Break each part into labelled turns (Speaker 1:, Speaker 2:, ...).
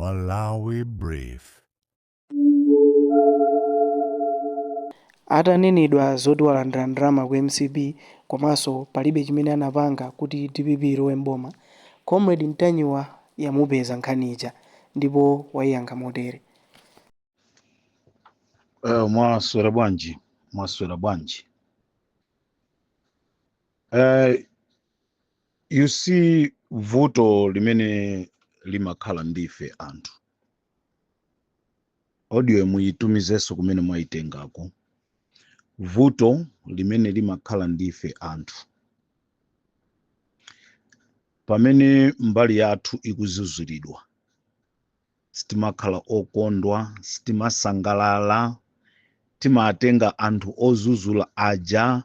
Speaker 1: Malawi Brief.
Speaker 2: Atanenedwa zoti walandira ndalama ku MCP komanso palibe chimene anapanga kuti DPP ilowe mboma, Comrade Mtanyiwa yamupeza nkhani ija ndipo wayiyankha motere.
Speaker 3: Mwaswera bwanji. You see, vuto limene limakhala ndife anthu. Audio muyitumizenso kumene mwayitengako. Vuto limene limakhala ndife anthu. Pamene mbali yathu ikuzuzulidwa, sitimakhala okondwa, sitimasangalala, timatenga anthu ozuzula aja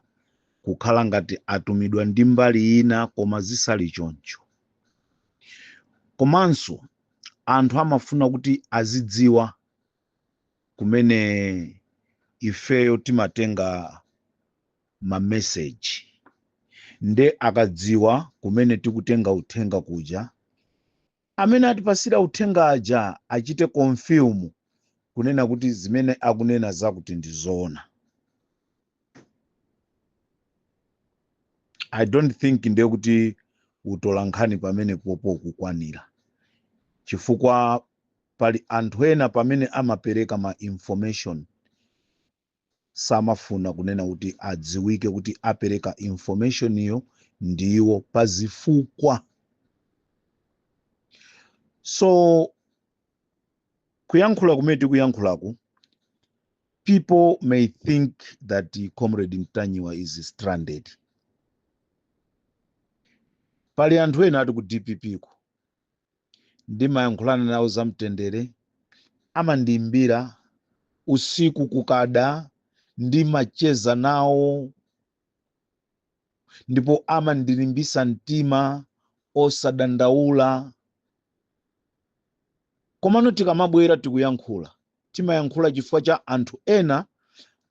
Speaker 3: kukhala ngati atumidwa ndi mbali ina koma zisali choncho. Komanso anthu amafuna kuti azidziwa kumene ifeyo timatenga mameseji. Nde akadziwa kumene tikutenga uthenga kuja, amene atipasira uthenga aja achite confirm kunena kuti zimene akunena zakuti ndizoona. I don't think ndiye kuti utola nkhani pamene popo kukwanira. Chifukwa pali anthu ena pamene amapereka ma information samafuna kunena kuti adziwike kuti apereka information iyo ndiwo pazifukwa. So kuyankhula kumene tikuyankhulaku, people may think that Comrade Mtanyiwa is stranded. Pali anthu ena ati ku DPP ku ndimayankhulana nawo zamtendere, amandiimbira usiku kukada, ndimacheza nawo, ndipo amandilimbisa mtima osadandaula. Komano tikamabwera tikuyankhula, timayankhula chifukwa cha anthu ena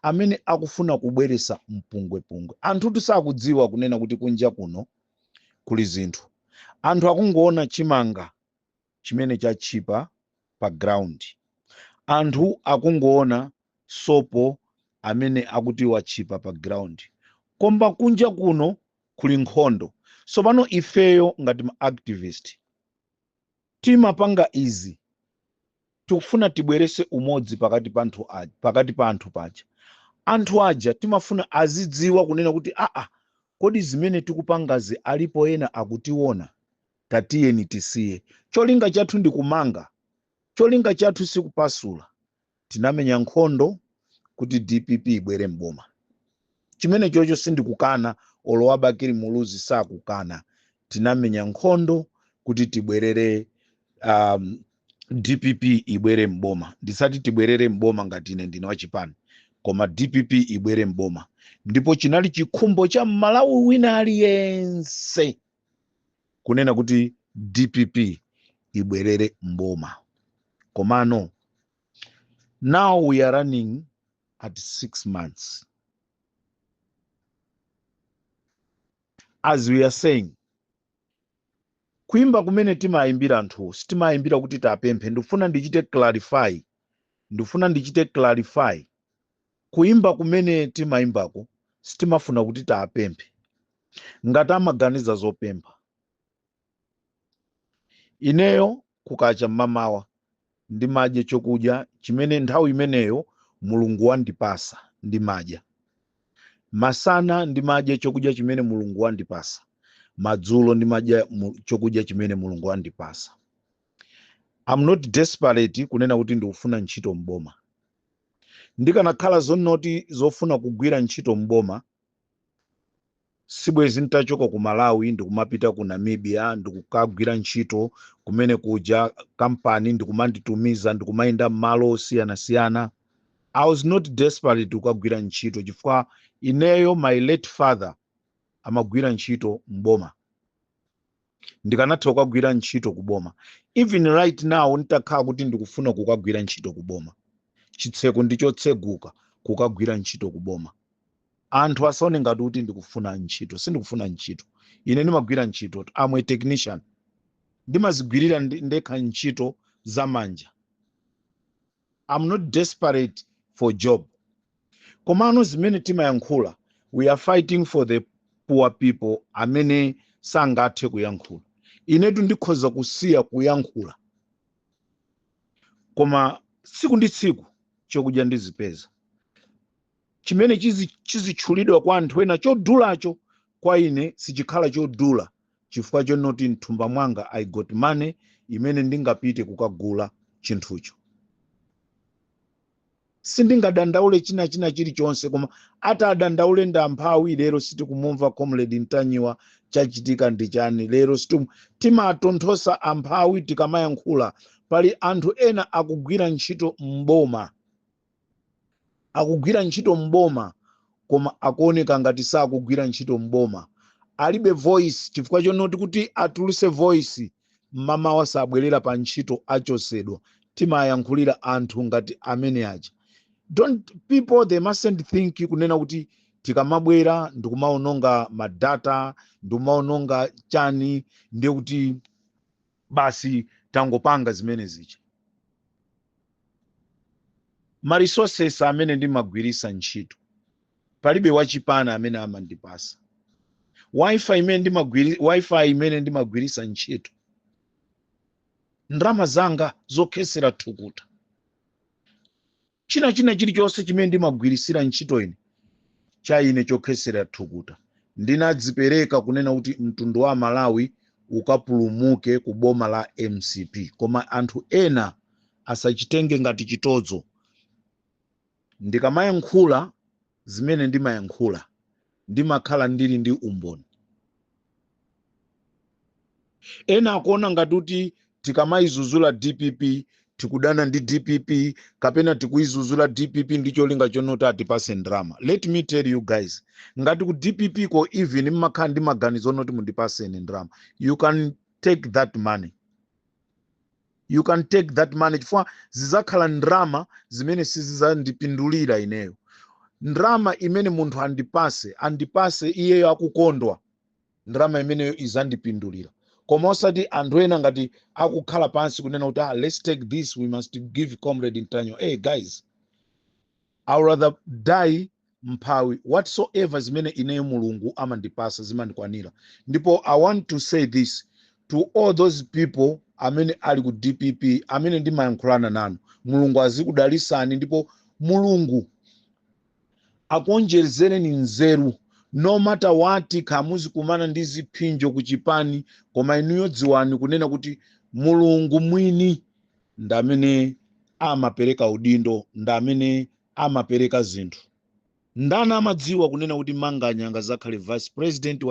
Speaker 3: amene akufuna kubweresa mpungwepungwe. Anthu tisakudziwa kunena kuti kunja kuno kuli zinthu. Anthu akungoona chimanga chimene chachipa pa ground. Anthu akungoona sopo amene akuti wachipa pa ground. Koma kunja kuno kuli nkhondo. So pano ifeyo ngati ma activist timapanga izi, tikufuna tibwerese umodzi pakati pa anthu paja. Anthu aja timafuna azidziwa kunena kuti kodi zimene tikupangazi alipo ena akutiona, tatiyeni tisiye. Cholinga chathu ndi kumanga, cholinga chathu sikupasula. Tinamenya nkhondo kuti DPP ibwere mboma. Chimene chocho sindikukana, Olowabakiri Muluzi sakukana. Tinamenya nkhondo kuti tibwerere DPP ibwere mboma. Ndisati tibwerere mboma ngati ine ndine wachipani, koma DPP ibwere mboma. Ndipo chinali chikhumbo cha Malawi wina aliyense kunena kuti DPP ibwerere mboma. Komano, now we are running at 6 months. As we are saying, kuimba kumene timaimbira anthu, sitimaimbira kuti tapemphe. Ndifuna ndichite clarify. Kuimba kumene timaimbako, sitimafuna kuti tapemphe. Ngati amaganiza zopempha. Ineyo kukacha mmamawa ndimadya chokudya chimene nthawi imeneyo Mulungu wandipasa ndimadya. Masana ndimadya chokudya chimene Mulungu wandipasa. Madzulo ndimadya chokudya chimene Mulungu wandipasa. I'm not desperate kunena kuti ndikufuna ntchito mboma. Ndikanakhala zonoti zofuna kugwira ntchito mboma, sibwezi ntachoka ku Malawi ndikumapita ku Namibia ndikukagwira ntchito kumene kuja kampani ndikumanditumiza ndikumayenda m'malo osiyana-siyana. I was not desperate kukagwira ntchito chifukwa ineyo my late father amagwira ntchito mboma. Ndikanatha kukagwira ntchito kuboma. Even right now nitakhala kuti ndikufuna kukagwira ntchito kuboma. Chitseko ndichotseguka kukagwira ntchito kuboma. Anthu asaone ngati kuti ndikufuna ntchito, sindikufuna ntchito. Ine ndimagwira ntchito, I'm a technician. Ndimazigwirira ndekha ntchito zamanja. I'm not desperate for job. Komano zimene timayankhula, we are fighting for the poor people amene sangathe kuyankhula. Inetu ndikhoza kusiya kuyankhula. Koma tsiku ndi tsiku chokudya ndizipeza. Chimene chizitchulidwa kwa anthu ena chodulacho kwa ine sichikhala chodula chifukwa chonoti mthumba mwanga I got money imene ndingapite kukagula chinthucho. Sindingadandaule china chilichonse koma atadandaule ndamphawi lero sitikumumva Comrade Ntanyiwa chachitika ndi chani lero timatonthosa amphawi tikamayankhula pali anthu ena akugwira ntchito mboma. Akugwira ntchito mboma koma akuoneka ngati sakugwira ntchito mboma. Alibe voice chifukwa chonoti kuti atuluse voice mama wasabwerera pa ntchito achosedwa. Timayankhulira anthu ngati amene aja. People they mustn't think kunena kuti tikamabwera ndikumaononga madata ndikumaononga chani ndiye kuti basi tangopanga zimene zicha. Ma resources amene ndimagwirisa ntchito palibe wachipana amene amandipasa. Wi-Fi imene ndimagwirisa ntchito ndrama zanga zokhesera thukuta. China chilichonse chimene ndimagwirisira ntchito ine cha ine chokhesera thukuta. Ndinadzipereka kunena kuti mtundu wa Malawi ukapulumuke ku boma la MCP. Koma anthu ena asachitenge ngati chitodzo. Ndikamayankhula zimene ndimayankhula ndimakhala ndili ndi umboni. Ena akuona ngati kuti tikamayizuzula DPP tikudana ndi DPP kapena tikuizuzula DPP ndicho linga chonoti atipase ndrama. Let me tell you guys, ngati ku DPP ko even mmakhala ndi maganizo onoti mundipase ndrama, you can take that money. You can take that money chifukwa zizakhala ndrama zimene sizizandipindulira ineyo. Ndrama imene munthu andipase iyeyo akukondwa, ndrama imeneyo izandipindulira. Koma osati anthu ena ngati akukhala pansi kunena kuti let's take this, we must give Comrade Ntanyiwa. Hey guys, I would rather die mphawi whatsoever zimene ineyo Mulungu amandipasa zimandikwanira. Ndipo I want to say this to all those people amene ali ku DPP amene ndimayankhulana nanu. Mulungu azikudalisani ndipo Mulungu akuonjezereni nzeru. No matter what kamuzi kumana ndi ziphinjo kuchipani koma inuyo dziwani kunena kuti Mulungu mwini ndamene amapereka udindo, ndamene amapereka zinthu. Ndani amadziwa kunena kuti Manganya zakhale vice president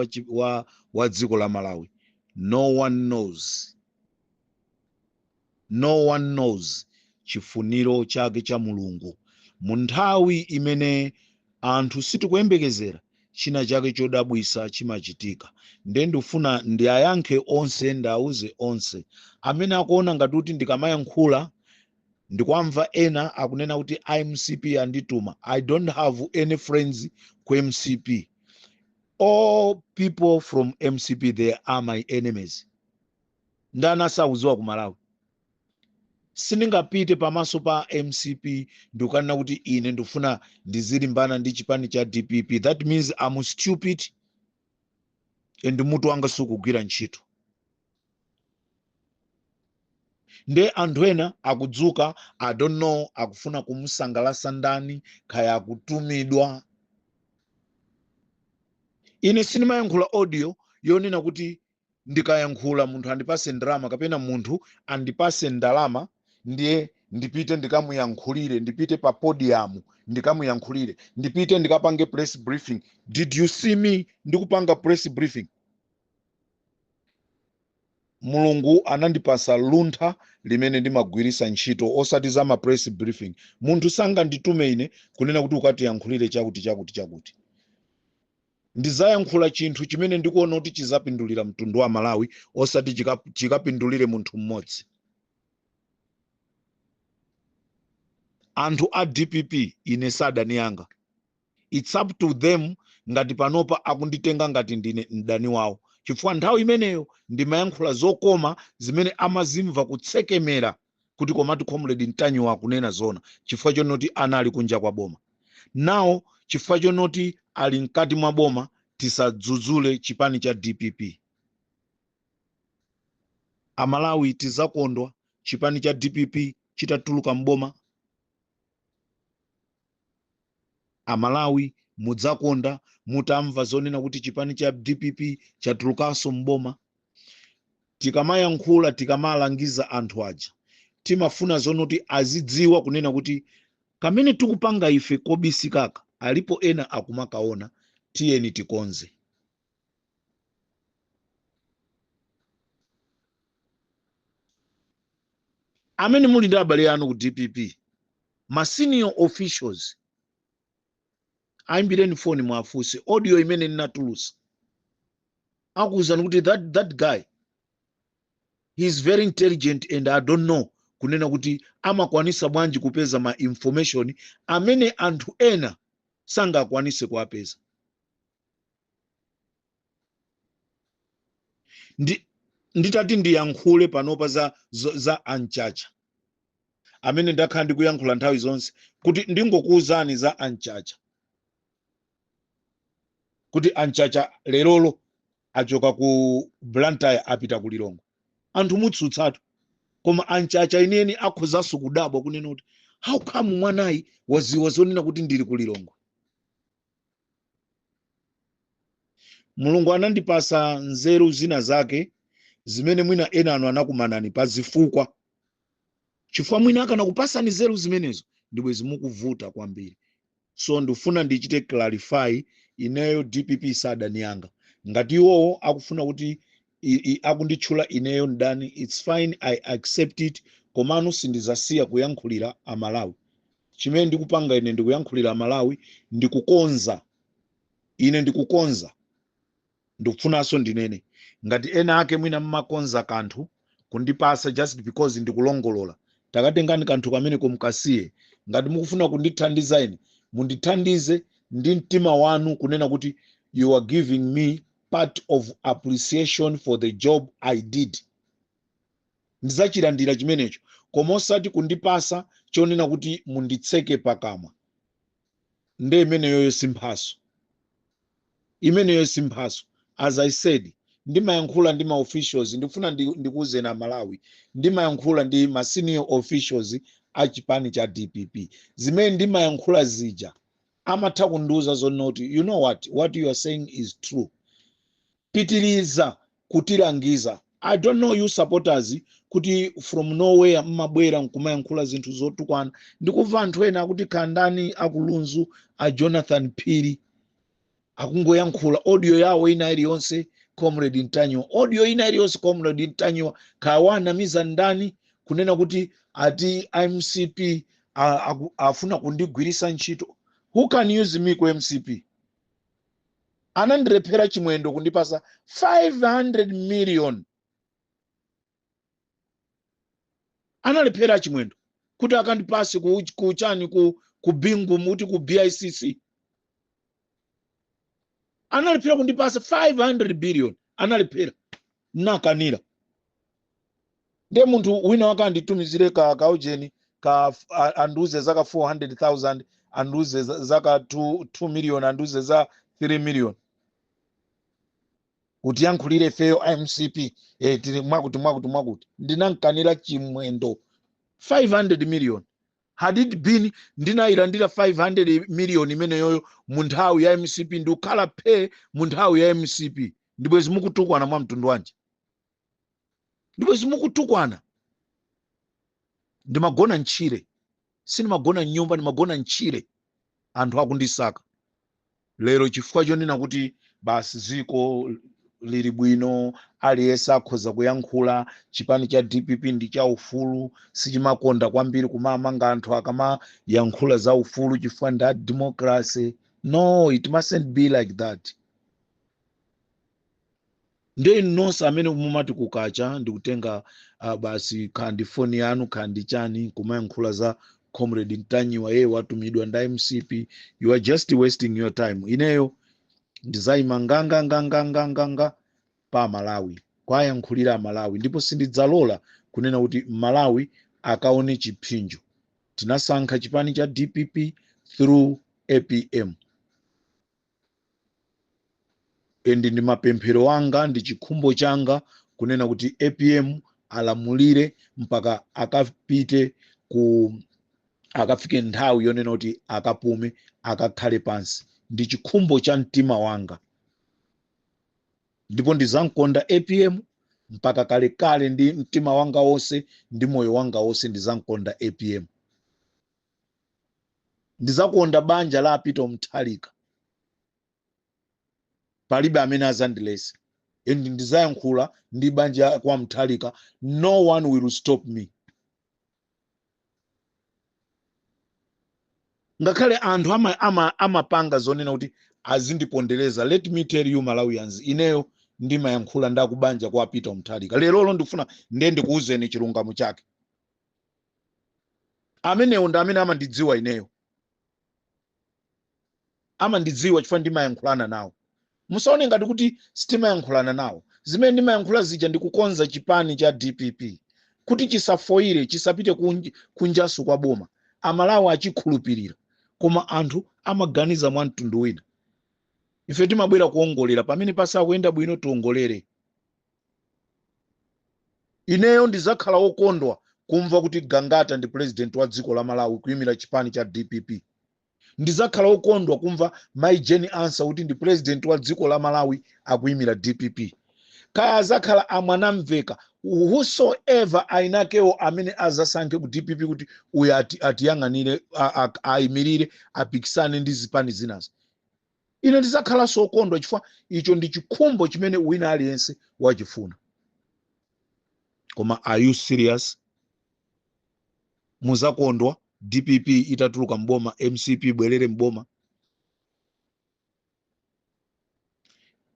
Speaker 3: wa dziko la Malawi? No one knows. No one knows chifuniro chake cha Mulungu. Munthawi imene anthu sitikuyembekezera china chake chodabwisa chimachitika. Ndendufuna ndiyayankhe onse, ndauze onse amene akuona ngati kuti ndikamayankhula ndikwamva ena akunena kuti MCP andituma. I don't have any friends ku MCP. All people from MCP, they are my enemies. Ndana sauziwa ku Malawi. Sindingapite pamaso pa MCP ndikanena kuti ine ndifuna ndizilimbana ndi chipani cha DPP. That means I'm stupid and mutu wanga sukugwira ntchito. Nde anthu ena akudzuka, I don't know, akufuna kumusangalasa ndani, kaya akutumidwa. Ine sindimayankhula audio yonena kuti ndikayankhula munthu andipase ndrama kapena munthu andipase ndalama ndiye ndipite ndikamuyankhulire, ndipite pa podium ndikamuyankhulire, ndipite ndikapange press briefing. Did you see me ndikupanga press briefing? Mulungu anandipasa luntha limene ndimagwirisa ntchito osati za ma press briefing. Munthu sanga nditume ine kunena kuti ukatiyankhulire chakuti. Ndizayankhula chinthu chimene ndikuona kuti chizapindulira mtundu wa Malawi osati chikapindulire munthu mmodzi. Anthu a DPP ine sadani yanga. It's up to them ngati panopa akunditenga ngati ndine mdani wawo. Chifukwa nthawi imeneyo ndimayankhula zokoma zimene amazimva kutsekemera kuti komatu comrade Ntanyiwa akunena zona chifukwa chonoti anali kunja kwa boma. Nawo chifukwa chonoti ali mkati mwa boma tisadzudzule chipani cha DPP. Amalawi tizakondwa chipani cha DPP chitatuluka mboma. Amalawi mudzakonda mutamva zonena kuti chipani cha DPP chatulukanso mboma. Tikamayankhula tikamalangiza anthu aja timafuna zonoti azidziwa kunena kuti kamene tikupanga ife kobisikaka alipo ena akumakaona, tiyeni tikonze. Amene muli ndi abale anu ku DPP, ma senior officials, aimbireni phone mwafunse audio imene ninatulusa akuwuzani kuti that guy, he is very intelligent and I don't know kunena kuti amakwanisa bwanji kupeza ma information amene anthu ena sangakwanise kuwapeza. Nditati ndiyankhule panopa za Anchacha amene ndakhala ndikuyankhula nthawi zonse kuti ndingokuwuzani za Anchacha kuti Anchacha lerolo achoka ku Blantyre apita ku Lilongwe. Anthu mutsutsatu koma Anchacha ineni akhozanso kudabwa kunena kuti how come mwanayi waziwa zonena kuti ndili ku Lilongwe. Mulungu anandipasa nzeru zina zake zimene mwina ena anu anakumanani pa zifukwa. Chifukwa mwina akanakupasani nzeru zimenezo ndibwe zimukuvuta kwambiri. So ndifuna ndichite clarify ineyo DPP sadaniyanga. Ngati iwowo akufuna kuti akunditchula ineyo ndani, it's fine, I accept it. Komano sindizasiya kuyankhulira Amalawi. Chimene ndikupanga ine ndikuyankhulira Amalawi, ndikukonza. Ine ndikukonza. Ndikufunaso ndinene. Ngati ena ake mwina mmakonza kanthu kundipasa just because ndikulongolola. Takatengani kanthu kamene kumkasiye. Ngati mukufuna kundithandiza ine, mundithandize ndi mtima wanu kunena kuti you are giving me part of appreciation for the job I did. Ndizachilandira chimenecho. Koma osati kundipasa chonena kuti munditseke pakamwa. Nde imeneyo simphaso. Imeneyo simphaso. As I said, ndimayankhula ndi ma officials, ndifuna ndikuze na Malawi, ndimayankhula ndi ma senior officials a chipani cha DPP. Zimene ndimayankhula zija amatha kundiuza zonoti, you know what you are saying is true. Pitiriza kutilangiza. I don't know you supporters kuti from nowhere mmabwera nkumayankhula zinthu zotukwana. Ndikuva anthu ena akuti kandani akulunzu a Jonathan Phiri akungoyankhula audio yawo ina iliyonse comrade Ntanyiwa. Audio ina iliyonse comrade Ntanyiwa kawana miza ndani kunena kuti ati MCP afuna kundigwirisa ntchito. Who can use me ku MCP? Anandirephera chimwendo kundipasa 500 million. Analephera chimwendo kuti akandipasi kuchani ku bingu muti ku BICC. Analephera kundipasa 500 billion. Analephera nakanira. Nde munthu wina wakanditumizire kaujeni anduze zaka 400,000, anduze zaka 2 million, anduze za 3 million. Kuti yankhulire feyo MCP tiri mwakuti ndinankanira chimwendo 500 million. Had it been ndinayilandira 500 million imene yoyo mu nthawi ya MCP ndikukhala phe mu nthawi ya MCP, ndibwe zimukutukwana mwa mtundu wanje. Ndibwe zimukutukwana. Ndimagona ntchire. Sinimagona nyumba, ndimagona ntchire. Anthu akundisaka. Lero chifukwa chonena kuti basi ziko lili bwino, aliyense akhoza kuyankhula, chipani cha DPP ndi cha ufulu, sichimakonda kwambiri kumamanga anthu akama yankhula za ufulu chifukwa nda democracy. No, it mustn't be like that. Nde nonse amene mumati kukacha ndikutenga basi kandi phone yanu kandi chani kumayankhula za comrade Ntanyiwa watumidwa nda MCP. You are just wasting your time. Ineyo ndizayima nganga pa Malawi, kwayankhulira Malawi, ndipo sindidzalola kunena kuti Malawi akaone chipinjo. Tinasankha chipani cha DPP through APM. Endi ndi mapemphero anga ndi chikhumbo changa kunena kuti APM alamulire mpaka akafike nthawi yonena kuti akapume akakhale pansi. Ndi chikhumbo cha mtima wanga. Ndipo ndizankonda APM mpaka kale ndi mtima wanga wonse ndi moyo wanga wonse ndizankonda APM. Ndizakonda banja la Peter Mutharika. Palibe amene azandilese. Endi ndizayankhula ndi banja kwa Mutharika. No one will stop me. Ngakhale anthu amapanga zonena kuti azindipondereza. Let me tell you Malawians, ineyo ndimayankhula ndakubanja kwa Peter Mutharika. Lero ndifuna ndikuuzeni chilungamo chake. Amenewo ndi amene amandidziwa ineyo. Amandidziwa chifukwa ndimayankhulana nawo. Musaone ngati kuti sitimayankhulana nawo. Zimene ndimayankhula zija ndikukonza chipani cha DPP kuti chisafoire, chisapite kunjasu kwa boma. Amalawi achikhulupirira. Koma anthu amaganiza mwa mtundu wina. Ife timabwera kuongolera pamene pasakuyenda bwino tiongolere. Ineyo ndizakhala wokondwa kumva kuti Gangata ndi president wa dziko la Malawi kuyimira chipani cha DPP. Ndizakhala wokondwa kumva Mai Jeni Ansa kuti ndi president wa dziko la Malawi akuyimira DPP. Kaya azakhala amwanamveka whosoever ainakewo amene azasankhe ku DPP kuti uyo atiyang'anire ayimirire apikisane ndi zipani zinazo. Ine ndizakhala sokondwa chifukwa icho ndi chikhumbo chimene wina aliyense wachifuna. Koma are you serious? Muzakondwa DPP itatuluka mboma, MCP bwerere mboma.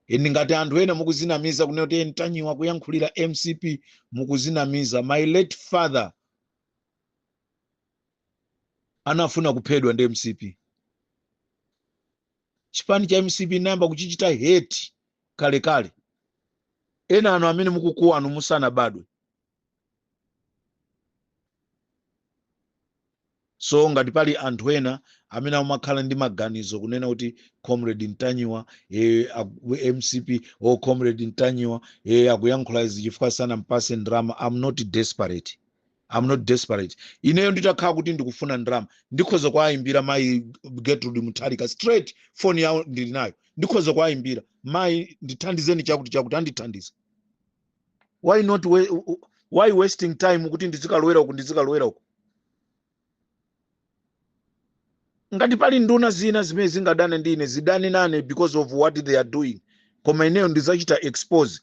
Speaker 3: Endi ngati anthu ena mukuzinamiza kunena kuti Ntanyiwa kuyankhulira MCP mukuzinamiza. My late father anafuna kuphedwa ndi MCP. Chipani cha MCP namba kuchichita hate kale. Ena anu amene mukukuwa anu musana badwe. So ngati pali anthu ena amene amakhala ndi maganizo kunena kuti Comrade Ntanyiwa MCP Comrade Ntanyiwa akuyankhula izi chifukwa sana mpase ndrama. I'm not desperate. Ineyo nditakhala kuti ndikufuna ndrama ndikhoza kwayimbira Mai Gertrude Mutharika straight, phone yawo ndili nayo. Ndikhoza kwayimbira Mai ndithandizeni chakuti andithandiza. Why wasting time kuti ndizikalowera uku. Ngati pali nduna zina zimene zingadane ndine zidane nane because of what they are doing. Koma ineyo ndizachita expose.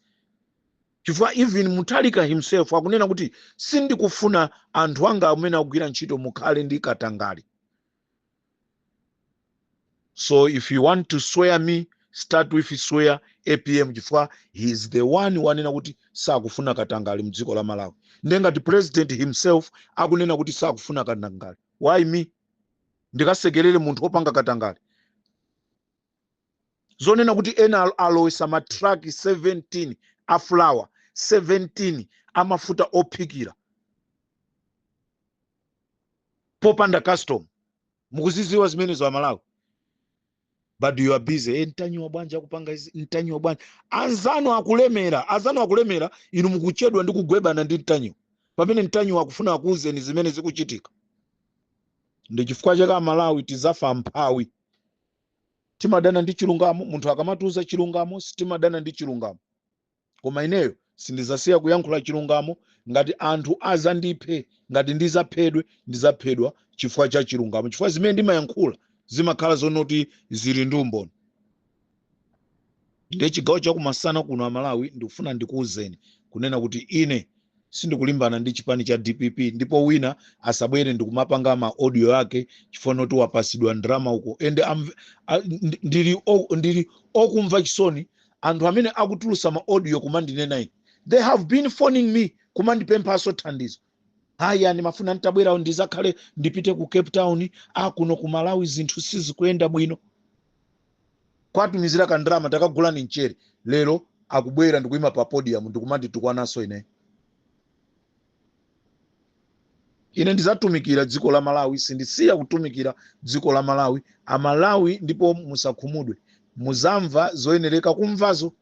Speaker 3: Chifukwa even Mutharika himself akunena kuti sindikufuna anthu anga amene akugwira ntchito mukhale ndi katangale. So if you want to swear me, start with swear APM chifukwa he is the one wanena kuti sakufuna katangale mdziko la Malawi. Ndengati president himself akunena kuti sakufuna katangale. Why me? Ndikasekerere munthu opanga katangale. Zonena kuti ena alowesa matraki 17 a flour, 17 amafuta ophikira. Popanda custom. Mukuziziwa zimene za Malawi. But you are busy. Ntanyiwa bwanja kupanga izi, Ntanyiwa bwanja. Azano akulemera, inu mukuchedwa ndi kugwebana ndi Ntanyiwa. Pamene Ntanyiwa akufuna akuuzeni zimene zikuchitika. Ndi chifukwa chaka Malawi tizafa mphawi. Timadana ndi chilungamo, munthu akamatuza chilungamo, timadana ndi chilungamo. Koma ineyo sindizasiya kuyankhula chilungamo ngati anthu azandiphe, ngati ndizaphedwa chifukwa cha chilungamo. Chifukwa zimene ndimayankhula zimakhala zonoti zili ndi umboni. Ndiye chigawo chakumasana kuno a Malawi ndikufuna ndikuuzeni kunena kuti ine sindikulimbana ndi chipani cha DPP ndipo wina asabwere ndikumapanga ma audio yake chifukwa noti wapasidwa ndrama uko. Ende ndili okumva chisoni anthu amene akutulusa ma audio kumandinena ine. They have been phoning me kumandipemphaso thandizo. Haya ndimafuna nditabwera ndizakhale ndipite ku Cape Town, kuno ku Malawi zinthu sizikuyenda bwino. Kwatumizira kandrama takagula ni mchere. Lero akubwera ndikuyima pa podium ndikumandi tukwanaso ine. ine ndizatumikira dziko la Malawi, sindisiya kutumikira dziko la Malawi. Amalawi ndipo musakhumudwe, muzamva zoyenereka kumvazo,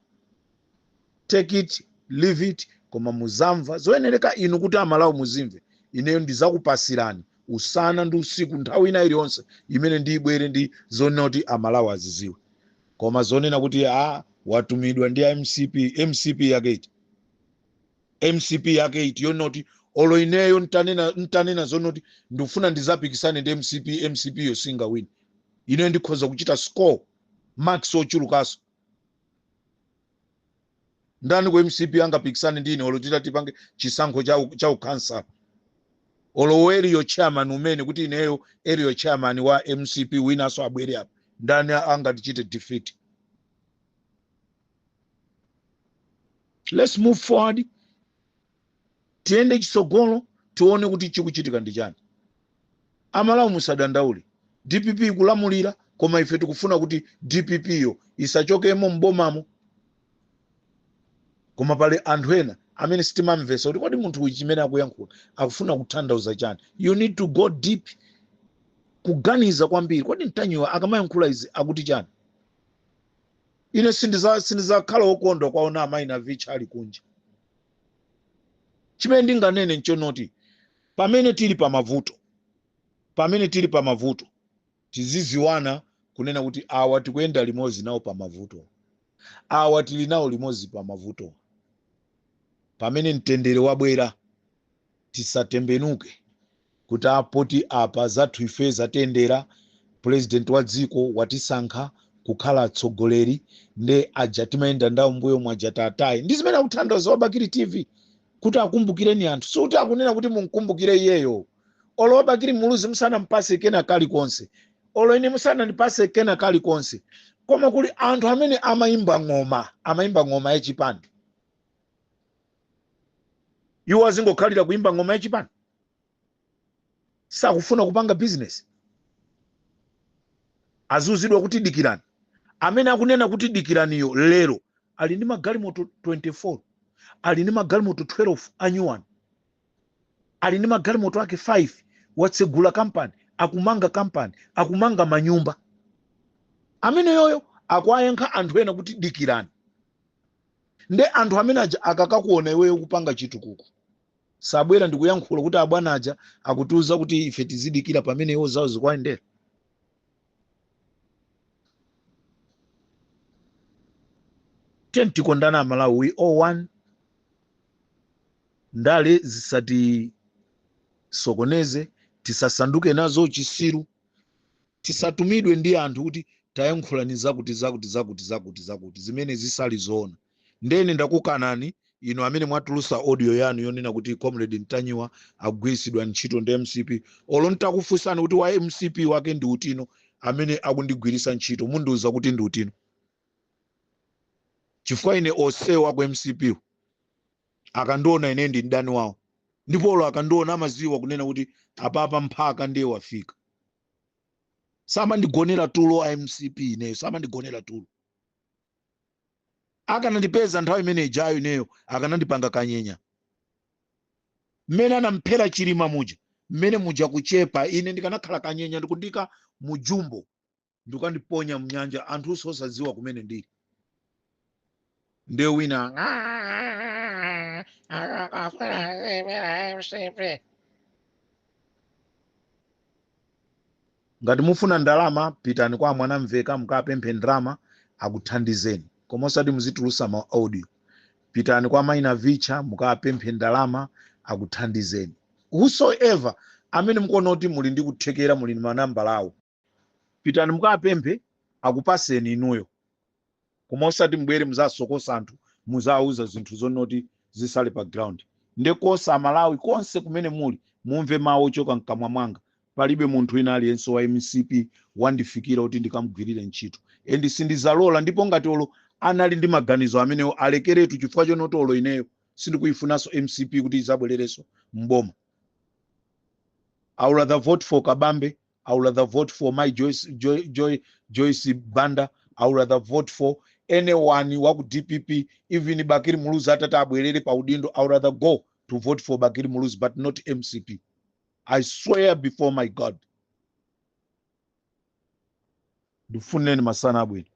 Speaker 3: take it leave it, koma muzamva zoyenereka inu kuti Amalawi muzimve. Ineyo ndizakupasirani usana ndi usiku nthawi ina iliyonse imene ndibwere ndi zonena kuti Amalawi aziziwe. Koma zonena kuti watumidwa ndi MCP yake iti, MCP yake iti yonoti olo ineyo ntanena zonoti ndifuna ndizapikisane ndi MCP yo singa win. Ineyo ndikhoza kuchita score max ochulukaso. Ndani ku MCP angapikisane ndine olo tipange chisankho cha ukhansa. Olo area chairman umene kuti ineyo area chairman wa MCP winaso abwere apa. Ndani angatichite defeat. Let's move forward. Tiende chisogolo tuone kuti chikuchitika ndi chani. Amalawi musadandaule. DPP kulamulira, koma ife tikufuna kuti DPP yo isachokemo mbomamo. Koma pale anthu ena amene sitimamvesa kuti kodi munthu uyu chimene akuyankhula akufuna kutanthauza chani. You need to go deep, kuganiza kwambiri. Kodi Mtanyiwa akamayankhula izi akuti chani? Ine sindizakhala okondwa kwaona amayi na Vicha ali kunja. Chimene ndinganene nchonoti pamene tili pa mavuto tiziziwana kunena kuti awa tikuyenda limodzi nawo pa mavuto, awa tili nawo limodzi pa mavuto. Pamene mtendere wabwera tisatembenuke kuti apoti apa zathu ife zatendera. President wa dziko watisankha kukhala atsogoleri nde aja timayenda ndawo mbuyo mwaja tatayi. Ndi zimene akutanthauza Wabakiri TV kuti akumbukireni anthu, suti akunena kuti munkumbukire iyeyo. Olo Wabakiri Muluzi musana mpase kena kali konse, olo ine musana nipase kena kali konse, koma kuli anthu amene amayimba ngoma yachipani. Iwo azingokhalira kuimba ngoma yachipani, sakufuna kupanga business. Azuzidwa kuti dikirani. Amene akunena kuti dikiraniyo lero ali ndi magalimoto 24, ali ndi magalimoto 12 anyuwani, ali ndi magalimoto ake 5, watsegula kampani, akumanga kampani, akumanga manyumba. Amene yoyo akuayankha anthu ena kuti dikirani. Nde anthu amene aja akakakuona iweyo kupanga chitukuko, sabwera ndikuyankhula kuti abwana aja akutiuza kuti ife tizidikira pamene iwo zawo zikuayendera. Tikondana Malawi, we all one. Ndale zisati sokoneze, tisasanduke nazo chisiru, tisatumidwe ndi anthu kuti tayankhulani zakuti zimene zisali zoona. Ndene ndakukanani ino amene mwatulusa audio yanu yonena kuti Comrade Mtanyiwa akugwiritsidwa ntchito ndi MCP. Olo ntakufunsani kuti wa MCP wake ndi utino amene akundigwirisa ntchito, mundiuza kuti ndi utino. Chifukwa ine osewa kwa MCP akandiona ine ndi mdani wawo, ndipo olo akandiona amaziwa kunena kuti apapa mpaka ndiye wafika. Samandigonera tulo a MCP ineyo, samandigonera tulo. Akanandipeza nthawi imene ijayo ineyo akanandipanga kanyenya. Mmene anamphera chilima muja, mmene muja kuchepa, ine ndikanakhala kanyenya ndikundika mujumbo ndikandiponya mnyanja, anthu osadziwa kumene ndili. Nde wina ngati mufuna ndalama pitani kwa Mwanamveka mukapemphe ndalama akuthandizeni, koma osati muzitulusa ma audio. Pitani kwa Maina Vicha mukapemphe ndalama akuthandizeni. Whosoever amene mukuona kuti muli ndi kuthekera, muli ndi manambala awo, pitani mukapemphe akupaseni inuyo. Koma osati mbwere muzasokosa anthu, muzauza zinthu zonoti zisale pa ground. Ndekosa Malawi konse kumene muli mumve mawu ochoka mkamwa mwanga. Palibe munthu ina aliyense wa MCP wandifikira kuti ndikamugwirire ntchito. Endi sindizalola, ndipo ngati olo anali ndi maganizo amenewo alekeretu, chifukwa chonoti olo ineyo sindikuyifunaso MCP kuti izabwerereso mboma. I would rather vote for Kabambe, I would rather vote for my Joyce Banda, I would rather vote for anyone waku DPP, even Bakiri Muluzi atata abwerere pa udindo. I would rather go to vote for Bakiri Muluzi, but not MCP. I swear before my God. Ndifuneni masana abwino.